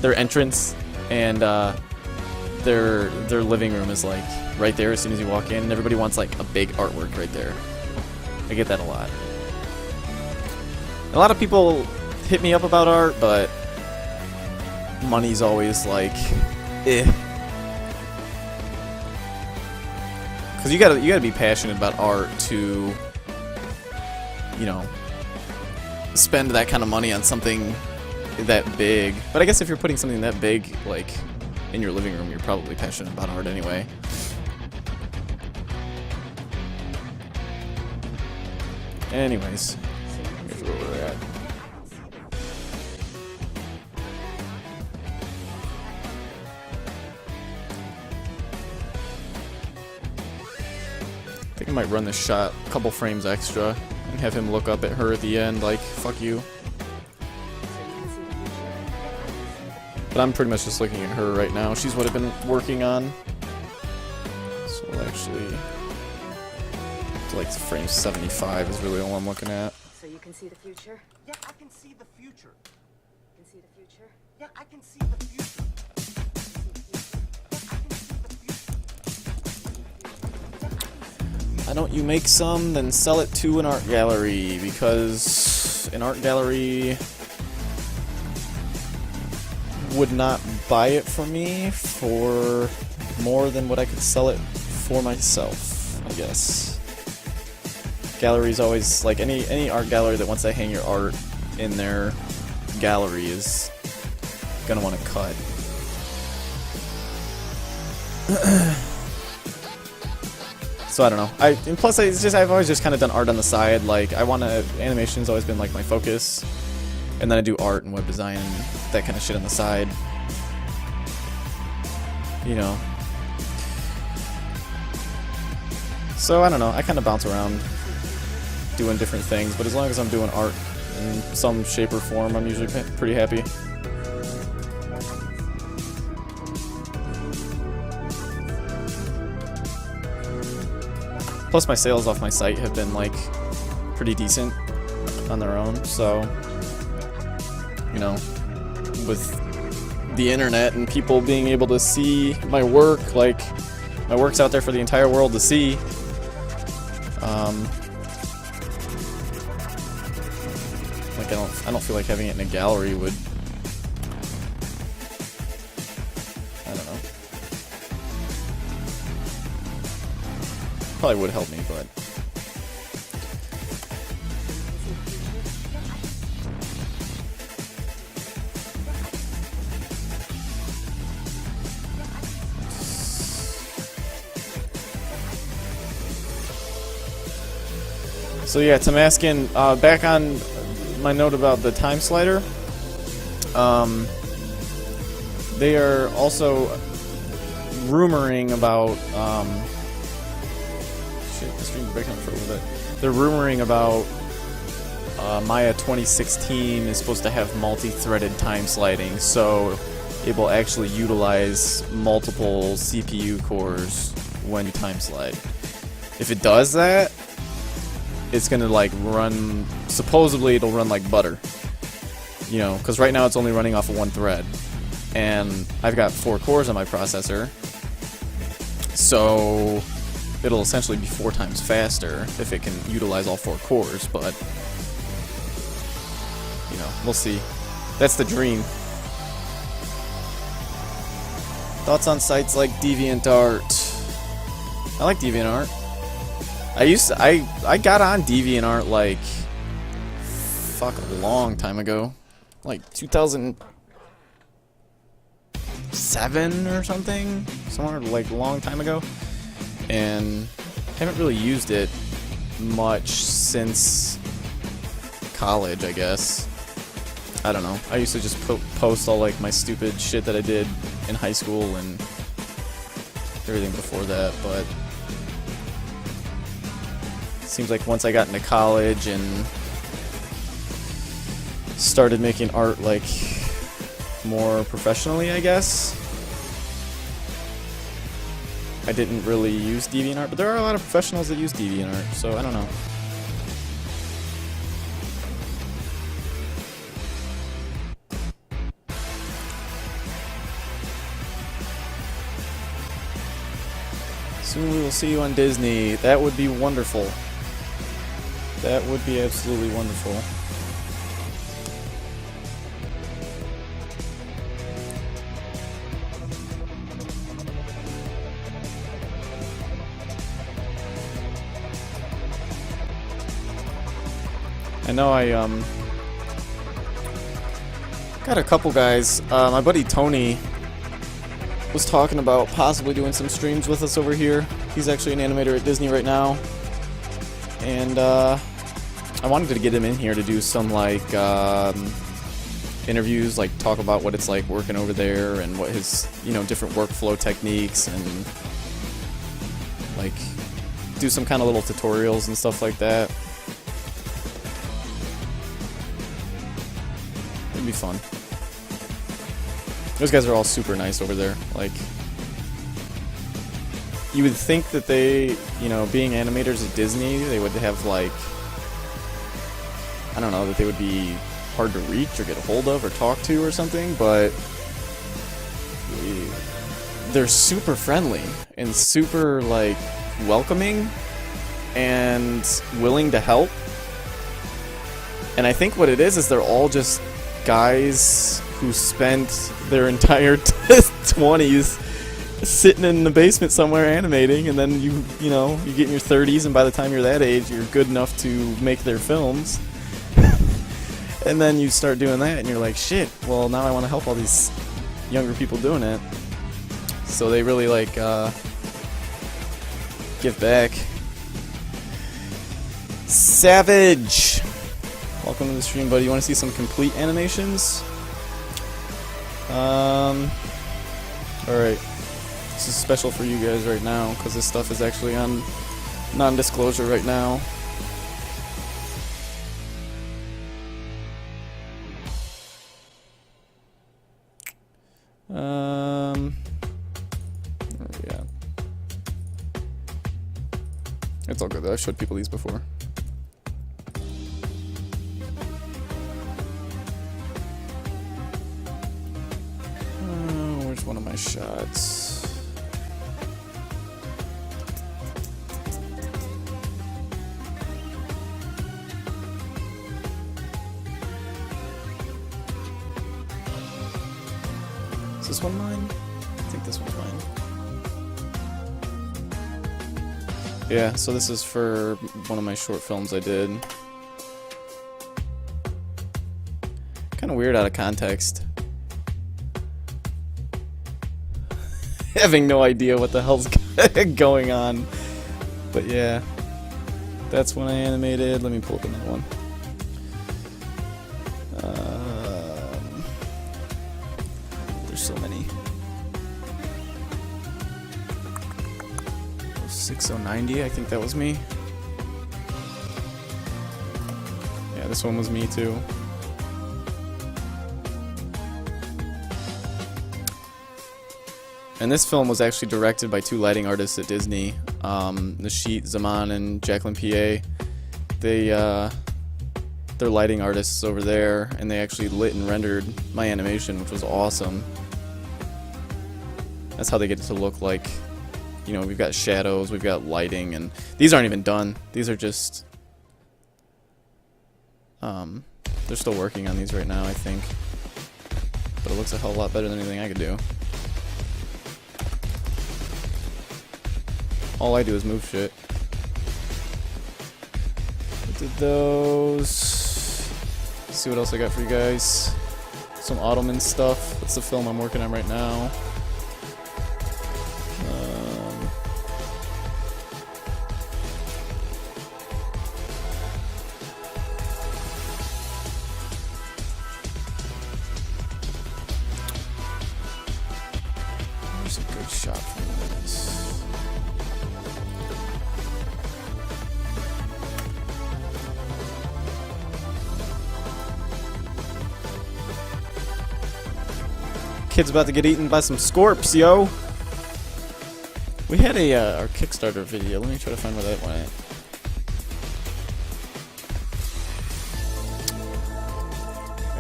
their entrance, and their living room is like right there as soon as you walk in, and everybody wants like a big artwork right there. I get that a lot. A lot of people hit me up about art, but money's always like, eh. Because you gotta be passionate about art to, you know, spend that kind of money on something that big. But I guess if you're putting something that big, like, in your living room, you're probably passionate about art anyway. Anyways, here's where we're at. I think I might run this shot a couple frames extra and have him look up at her at the end like, fuck you. But I'm pretty much just looking at her right now. She's what I've been working on. So we'll actually, like frame 75 is really all I'm looking at. So you can see the future? Yeah, I can see the future. You can see the future? Yeah, I can see the future. Why don't you make some, then sell it to an art gallery? Because an art gallery would not buy it from me for more than what I could sell it for myself, I guess. Galleries always, like any art gallery that wants to hang your art in their gallery is gonna want to cut. So I don't know. And plus it's just I've always just kind of done art on the side. Like animation's always been like my focus, and then I do art and web design and that kind of shit on the side. You know. So I don't know. I kind of bounce around doing different things, but as long as I'm doing art in some shape or form, I'm usually pretty happy. Plus my sales off my site have been like pretty decent on their own, so you know, with the internet and people being able to see my work, like my work's out there for the entire world to see. Like I don't feel like having it in a gallery would, I don't know. Probably would help me, but so yeah, Tim asking, back on my note about the time slider, they are also rumoring about, shit, the stream's breaking up for a little bit. They're rumoring about Maya 2016 is supposed to have multi-threaded time sliding, so it will actually utilize multiple CPU cores when you time slide. If it does that, it's gonna like run, supposedly it'll run like butter, you know, because right now it's only running off of one thread, and I've got 4 cores on my processor, so it'll essentially be 4 times faster if it can utilize all 4 cores, but you know, we'll see. That's the dream. Thoughts on sites like DeviantArt? I like DeviantArt. I got on DeviantArt like fuck a long time ago, like 2007 or something, somewhere like a long time ago, and haven't really used it much since college, I guess. I don't know. I used to just post all like my stupid shit that I did in high school and everything before that, but seems like once I got into college and started making art like more professionally, I guess, I didn't really use DeviantArt, but there are a lot of professionals that use DeviantArt, so I don't know. Soon we will see you on Disney. That would be wonderful. That would be absolutely wonderful. I know I got a couple guys. My buddy Tony was talking about possibly doing some streams with us over here. He's actually an animator at Disney right now, and I wanted to get him in here to do some like interviews, like talk about what it's like working over there and what his, you know, different workflow techniques, and like do some kind of little tutorials and stuff like that. It'd be fun. Those guys are all super nice over there. Like, you would think that they, you know, being animators at Disney, they would have like, I don't know, that they would be hard to reach or get a hold of or talk to or something, but they're super friendly and super like welcoming and willing to help. And I think what it is they're all just guys who spent their entire 20s sitting in the basement somewhere animating, and then you get in your 30s, and by the time you're that age, you're good enough to make their films. And then you start doing that, and you're like, shit, well, now I want to help all these younger people doing it. So they really, like, give back. Savage! Welcome to the stream, buddy. You want to see some complete animations? Alright. This is special for you guys right now, because this stuff is actually on non-disclosure right now. Where are we at? It's all good though, I've showed people these before. Where's one of my shots? Is this one mine? I think this one's mine. Yeah, so this is for one of my short films I did. Kind of weird out of context. Having no idea what the hell's going on. But yeah, that's when I animated. Let me pull up another one. There's so many. 6090, I think that was me. Yeah, this one was me too. And this film was actually directed by two lighting artists at Disney, Nishit Zaman and Jacqueline P.A. They're lighting artists over there, and they actually lit and rendered my animation, which was awesome. That's how they get it to look like, you know, we've got shadows, we've got lighting, and these aren't even done. These are just, they're still working on these right now, I think. But it looks a hell of a lot better than anything I could do. All I do is move shit. I did those. Let's see what else I got for you guys. Some Ottoman stuff. That's the film I'm working on right now. There's a good shot from this. Kid's about to get eaten by some scorps, yo. We had our Kickstarter video. Let me try to find where that went.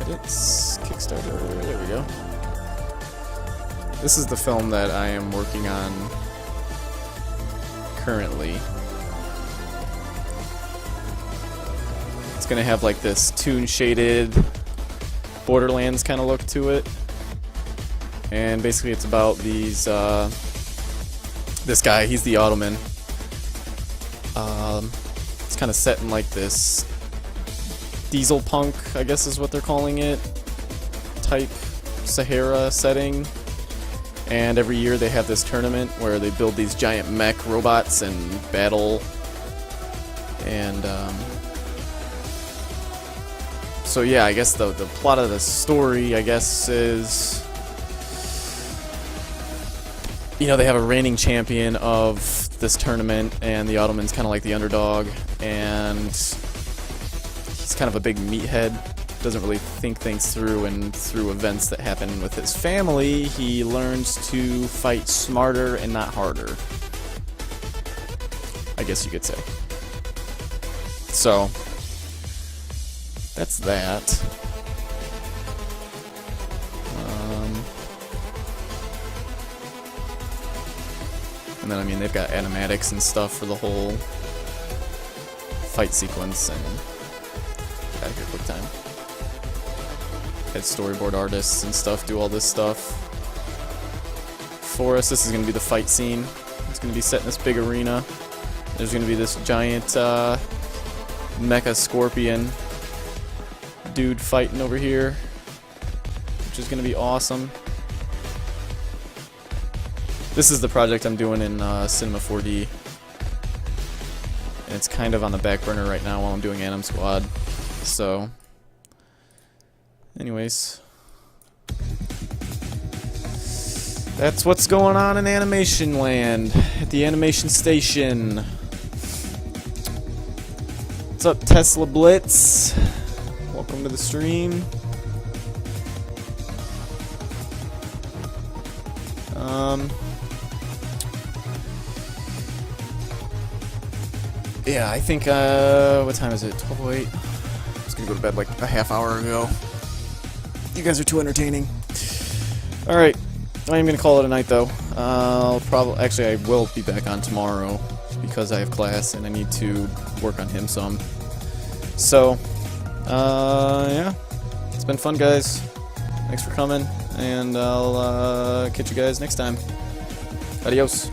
Edits, Kickstarter, there we go. This is the film that I am working on currently. It's gonna have like this toon shaded Borderlands kind of look to it. And basically it's about these, this guy, he's the Ottoman. It's kind of set in like this diesel punk, I guess is what they're calling it, type Sahara setting. And every year they have this tournament where they build these giant mech robots and battle. And, so yeah, I guess the plot of the story, I guess, is, you know, they have a reigning champion of this tournament, and the Ottoman's kind of like the underdog, and he's kind of a big meathead, doesn't really think things through, and through events that happen with his family, he learns to fight smarter and not harder, I guess you could say. So, that's that. And then, I mean, they've got animatics and stuff for the whole fight sequence, and got a good quick time. Had storyboard artists and stuff do all this stuff. for us. This is going to be the fight scene. It's going to be set in this big arena. There's going to be this giant mecha scorpion dude fighting over here, which is going to be awesome. This is the project I'm doing in Cinema 4D. And it's kind of on the back burner right now while I'm doing Animsquad. So, anyways, that's what's going on in Animation Land at the animation station. What's up, Tesla Blitz? Welcome to the stream. Yeah, I think, what time is it? 12:08. I was gonna go to bed like a half hour ago. You guys are too entertaining. Alright, I am gonna call it a night though. Actually, I will be back on tomorrow because I have class and I need to work on him some. So, yeah. It's been fun, guys. Thanks for coming, and I'll catch you guys next time. Adios.